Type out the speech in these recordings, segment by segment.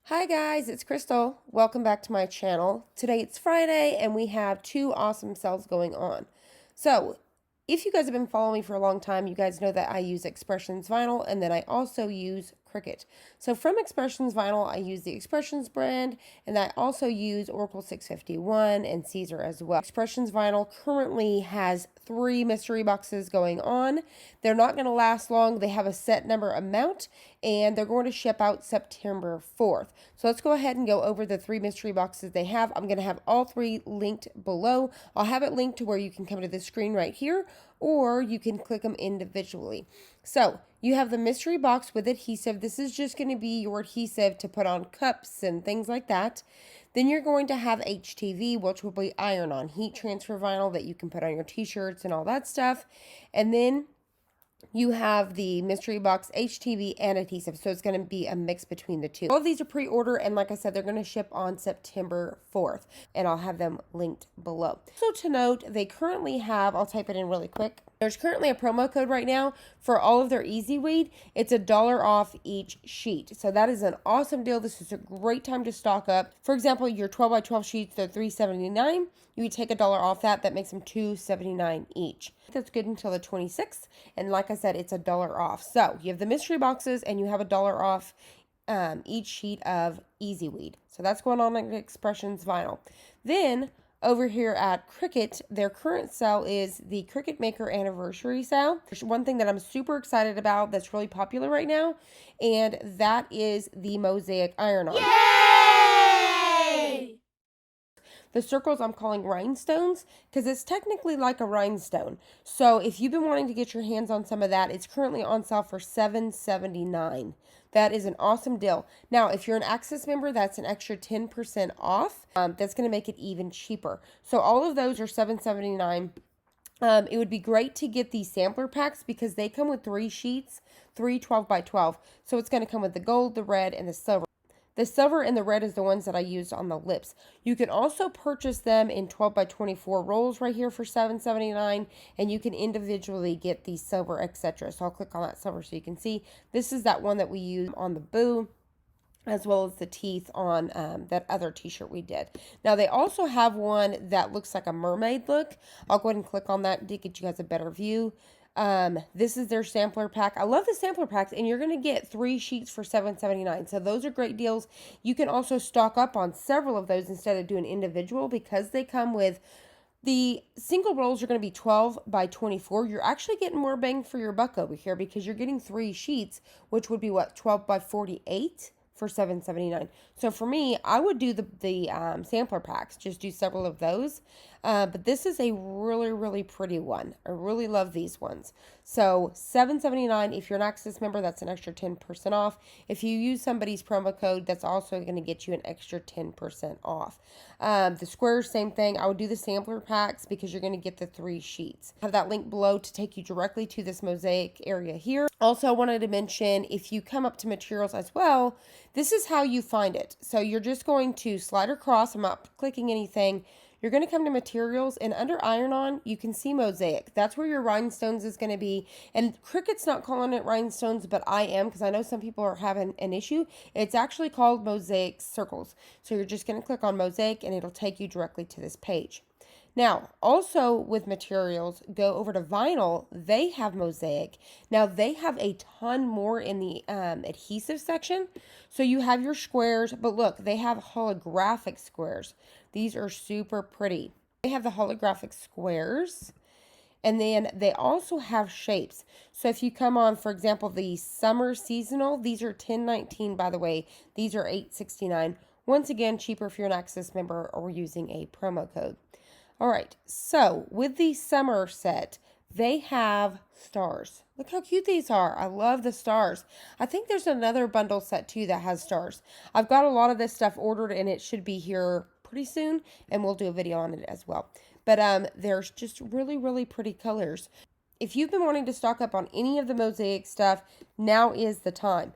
Hi guys, it's Crystal. Welcome back to my channel. Today it's Friday and we have two awesome sales going on. So, if you guys have been following me for a long time, you guys know that I use Expressions Vinyl and then I also use Cricut. So from Expressions Vinyl, I use the Expressions brand and I also use Oracle 651 and Caesar as well. Expressions Vinyl currently has 3 mystery boxes going on. They're not going to last long. They have a set number amount and they're going to ship out September 4th. So let's go ahead and go over the 3 mystery boxes they have. I'm going to have all 3 linked below. I'll have it linked to where you can come to the screen right here, or you can click them individually. So you have the mystery box with adhesive. This is just going to be your adhesive to put on cups and things like that. Then you're going to have HTV, which will be iron-on heat transfer vinyl that you can put on your t-shirts and all that stuff. And then you have the mystery box HTV and adhesive, so it's going to be a mix between the two. All of these are pre-order, and like I said, they're going to ship on September 4th, and I'll have them linked below. So to note, they currently have, I'll type it in really quick, there's currently a promo code right now for all of their Easy Weed. It's $1 off each sheet. So that is an awesome deal. This is a great time to stock up. For example, your 12 by 12 sheets, they're $3.79. You would take $1 off that. That makes them $2.79 each. That's good until the 26th. And like I said, it's $1 off. So you have the mystery boxes and you have $1 off each sheet of Easy Weed. So that's going on in Expressions Vinyl. Then over here at Cricut, their current sale is the Cricut Maker Anniversary Sale. There's one thing that I'm super excited about that's really popular right now, and that is the Mosaic Iron-On. Yay! The circles I'm calling rhinestones because it's technically like a rhinestone. So if you've been wanting to get your hands on some of that, it's currently on sale for $7.79. That is an awesome deal. Now, if you're an Access member, that's an extra 10% off. That's going to make it even cheaper. So all of those are $7.79. It would be great to get these sampler packs because they come with 3 sheets, 3 12 by 12. So it's going to come with the gold, the red, and the silver. The silver and the red is the ones that I used on the lips. You can also purchase them in 12 by 24 rolls right here for $7.79, and you can individually get the silver, etc. So I'll click on that silver so you can see. This is that one that we use on the boo, as well as the teeth on that other t-shirt we did. Now, they also have one that looks like a mermaid look. I'll go ahead and click on that to get you guys a better view. This is their sampler pack. I love the sampler packs, and you're going to get 3 sheets for $7.79. So those are great deals. You can also stock up on several of those instead of doing individual because they come with the single rolls are going to be 12 by 24. You're actually getting more bang for your buck over here because you're getting 3 sheets, which would be what, 12 by 48 for $7.79. So for me, I would do the sampler packs, just do several of those. But this is a really, really pretty one. I really love these ones. So $7.79. If you're an Access member, that's an extra 10% off. If you use somebody's promo code, that's also going to get you an extra 10% off. The squares, same thing. I would do the sampler packs because you're going to get the 3 sheets. I have that link below to take you directly to this mosaic area here. Also, I wanted to mention, if you come up to materials as well, this is how you find it. So you're just going to slide across. I'm not clicking anything. You're going to come to materials, and under iron-on, you can see mosaic. That's where your rhinestones is going to be. And Cricut's not calling it rhinestones, but I am, because I know some people are having an issue. It's actually called mosaic circles. So you're just going to click on mosaic, and it'll take you directly to this page. Now, also with materials, go over to vinyl. They have mosaic. Now, they have a ton more in the adhesive section. So you have your squares, but look, they have holographic squares. These are super pretty. They have the holographic squares. And then they also have shapes. So if you come on, for example, the summer seasonal, these are $10.19, by the way. These are $8.69. Once again, cheaper if you're an Access member or using a promo code. All right, so with the summer set, they have stars. Look how cute these are. I love the stars. I think there's another bundle set too that has stars. I've got a lot of this stuff ordered and it should be here pretty soon, and we'll do a video on it as well. But there's just really, really pretty colors. If you've been wanting to stock up on any of the mosaic stuff, now is the time.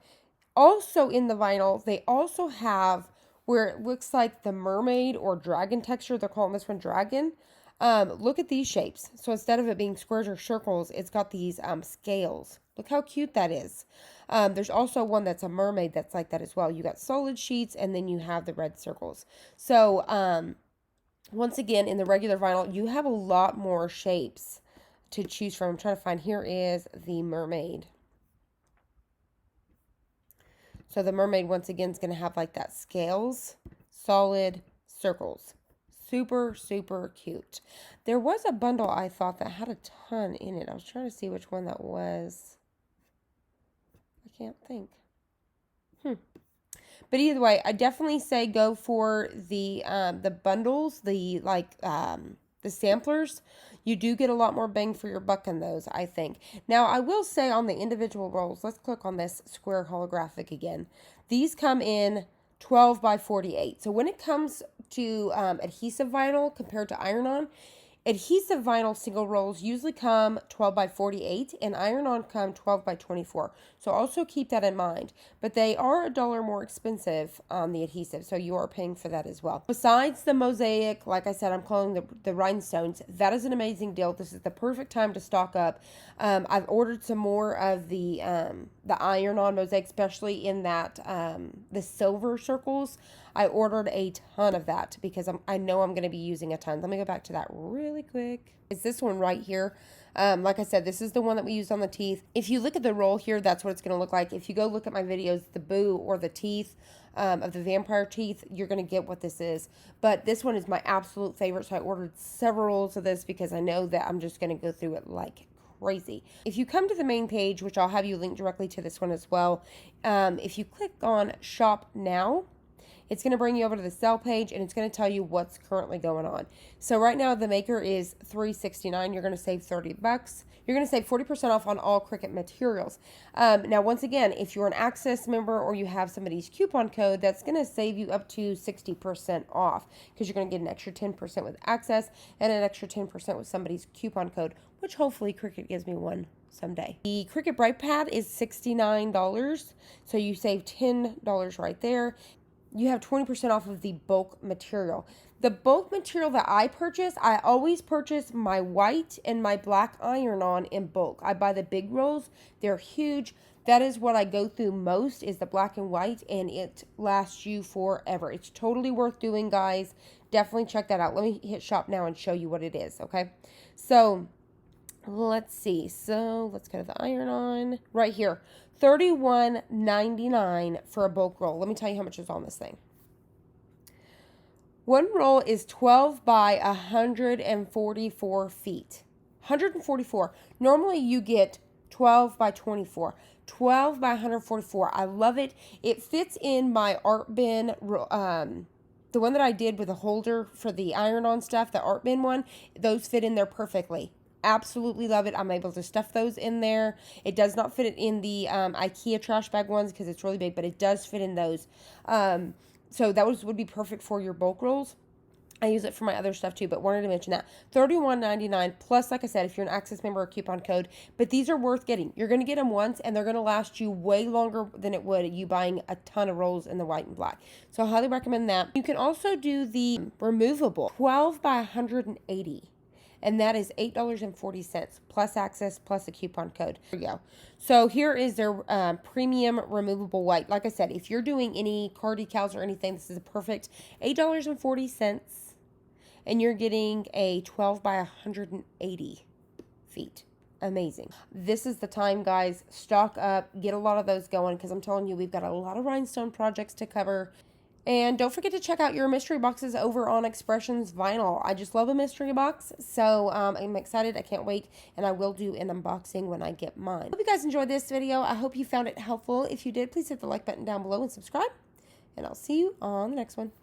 Also in the vinyl, they also have where it looks like the mermaid or dragon texture. They're calling this one dragon. Look at these shapes. So instead of it being squares or circles, it's got these scales. Look how cute that is. There's also one that's a mermaid that's like that as well. You got solid sheets, and then you have the red circles. So, once again, in the regular vinyl, you have a lot more shapes to choose from. I'm trying to find, here is the mermaid. So the mermaid, once again, is going to have like that scales, solid circles. Super, super cute. There was a bundle I thought that had a ton in it. I was trying to see which one that was. I can't think. But either way, I definitely say go for the bundles, the samplers. You do get a lot more bang for your buck in those, I think. Now, I will say on the individual rolls, let's click on this square holographic again. These come in 12 by 48. So when it comes to adhesive vinyl compared to iron-on, adhesive vinyl single rolls usually come 12 by 48 and iron-on come 12 by 24. So also keep that in mind. But they are $1 more expensive on the adhesive, so you are paying for that as well. Besides the mosaic, like I said, I'm calling the rhinestones. That is an amazing deal. This is the perfect time to stock up. I've ordered some more of the iron-on mosaic, especially in that the silver circles. I ordered a ton of that because I know I'm going to be using a ton. Let me go back to that really quick. It's this one right here. Like I said, this is the one that we used on the teeth. If you look at the roll here, that's what it's going to look like. If you go look at my videos, the boo or the teeth of the vampire teeth, you're going to get what this is. But this one is my absolute favorite, so I ordered several rolls of this because I know that I'm just going to go through it like crazy. If you come to the main page, which I'll have you link directly to this one as well, if you click on Shop Now, it's going to bring you over to the sale page, and it's going to tell you what's currently going on. So right now, the maker is $3.69. You're going to save $30. You're going to save 40% off on all Cricut materials. Now, once again, if you're an Access member or you have somebody's coupon code, that's going to save you up to 60% off because you're going to get an extra 10% with Access and an extra 10% with somebody's coupon code, which hopefully Cricut gives me one someday. The Cricut Bright Pad is $69, so you save $10 right there. You have 20% off of the bulk material. The bulk material that I purchase, I always purchase my white and my black iron-on in bulk. I buy the big rolls. They're huge. That is what I go through most, is the black and white, and it lasts you forever. It's totally worth doing, guys. Definitely check that out. Let me hit shop now and show you what it is, okay? So, let's see. So, let's go to the iron-on. Right here. $31.99 for a bulk roll. Let me tell you how much is on this thing. One roll is 12 by 144 feet. 144. Normally you get 12 by 24. 12 by 144. I love it. It fits in my art bin, the one that I did with a holder for the iron-on stuff, the art bin one. Those fit in there perfectly. Absolutely love it. I'm able to stuff those in there. It does not fit it in the IKEA trash bag ones because it's really big, but it does fit in those. So that would be perfect for your bulk rolls. I use it for my other stuff too, but wanted to mention that. $31.99 plus, like I said, if you're an Access member or coupon code. But these are worth getting. You're going to get them once, and they're going to last you way longer than it would you buying a ton of rolls in the white and black. So I highly recommend that. You can also do the removable 12 by 180. And that is $8.40 plus Access plus a coupon code. There you go. So here is their premium removable white. Like I said, if you're doing any car decals or anything, this is a perfect $8.40. And you're getting a 12 by 180 feet. Amazing. This is the time, guys. Stock up. Get a lot of those going because I'm telling you, we've got a lot of rhinestone projects to cover. And don't forget to check out your mystery boxes over on Expressions Vinyl. I just love a mystery box, so I'm excited. I can't wait, and I will do an unboxing when I get mine. Hope you guys enjoyed this video. I hope you found it helpful. If you did, please hit the like button down below and subscribe, and I'll see you on the next one.